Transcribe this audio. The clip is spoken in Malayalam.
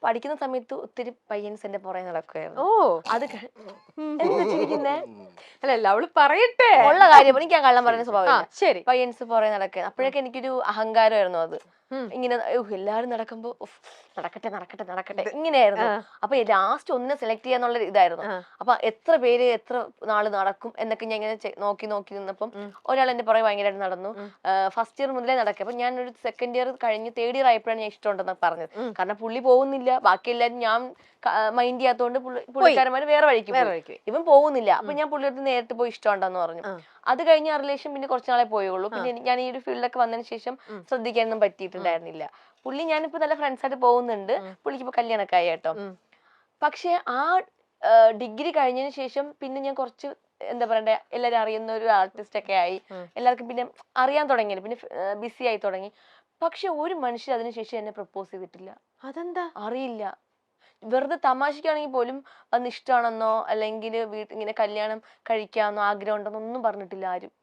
പഠിക്കുന്ന സമയത്ത് ഒത്തിരി പയ്യൻസ് എന്റെ പുറകെ നടക്കുമായിരുന്നു. ഓ അത് എന്താ ചിരിക്കുന്നേ? അല്ലല്ല അവള് പറയട്ടെ. ഉള്ള കാര്യം എനിക്ക് ഞാൻ കള്ളം പറയുന്ന ആ സ്വഭാവം ശരി. പയ്യൻസ് പുറകെ നടക്കുക. അപ്പോഴൊക്കെ എനിക്കൊരു അഹങ്കാരമായിരുന്നു അത്. ഉം. ഇങ്ങനെ എല്ലാരും നടക്കുമ്പോ ഉഫ്, നടക്കട്ടെ നടക്കട്ടെ നടക്കട്ടെ ഇങ്ങനെയായിരുന്നു. ആ. അപ്പൊ ലാസ്റ്റ് ഒന്നിനെ സെലക്ട് ചെയ്യാന്നുള്ള ഇതായിരുന്നു. ആ. അപ്പൊ എത്ര പേര് എത്ര നാള് നടക്കും എന്നൊക്കെ ഞാൻ ഇങ്ങനെ നോക്കി നോക്കി നിന്നപ്പം ഒരാൾ എന്റെ പുറകെ ഭയങ്കരമായിട്ട് നടന്നു. ഫസ്റ്റ് ഇയർ മുതലേ നടക്കുക. അപ്പൊ ഞാൻ ഒരു സെക്കൻഡ് ഇയർ കഴിഞ്ഞ് തേർഡ് ഇയർ ആയപ്പോഴാണ് ഞാൻ ഇഷ്ടമുണ്ടെന്ന് പറഞ്ഞത്. കാരണം പുള്ളി പോകുന്നില്ല, ബാക്കി എല്ലാരും ഞാൻ മൈൻഡ് ചെയ്യാത്തോണ്ട് പുള്ളിക്കാരന്മാര് വേറെ വഴിക്ക് പോയി. ഇവൻ പോകുന്നില്ല. അപ്പൊ ഞാൻ പുള്ളിയുടെ നേരിട്ട് പോയി ഇഷ്ടമുണ്ടെന്ന് പറഞ്ഞു. അത് കഴിഞ്ഞ ആ റിലേഷൻ പിന്നെ കുറച്ച് നാളെ പോയുള്ളൂ. പിന്നെ ഞാൻ ഈ ഒരു ഫീൽഡൊക്കെ വന്നതിന് ശേഷം ശ്രദ്ധിക്കാനൊന്നും പറ്റിയിട്ടുണ്ടായിരുന്നില്ല. പുള്ളി ഞാനിപ്പോ നല്ല ഫ്രണ്ട്സ് ആയിട്ട് പോകുന്നുണ്ട്. പുള്ളിക്ക് ഇപ്പൊ കല്യാണമൊക്കെ ആയി കേട്ടോ. പക്ഷെ ആ ഡിഗ്രി കഴിഞ്ഞതിന് ശേഷം പിന്നെ ഞാൻ കുറച്ച് എന്താ പറയണ്ടേ, എല്ലാരും അറിയുന്ന ഒരു ആർട്ടിസ്റ്റ് ഒക്കെ ആയി. എല്ലാവർക്കും പിന്നെ അറിയാൻ തുടങ്ങി, പിന്നെ ബിസി ആയി തുടങ്ങി. പക്ഷെ ഒരു മനുഷ്യർ അതിനുശേഷം എന്നെ പ്രപ്പോസ് ചെയ്തിട്ടില്ല. അതെന്താ അറിയില്ല. വെറുതെ തമാശക്കാണെങ്കിൽ പോലും അന്ന് ഇഷ്ടമാണെന്നോ അല്ലെങ്കിൽ ഇങ്ങനെ കല്യാണം കഴിക്കാമെന്നോ ആഗ്രഹം ഉണ്ടെന്നോ ഒന്നും പറഞ്ഞിട്ടില്ല ആരും.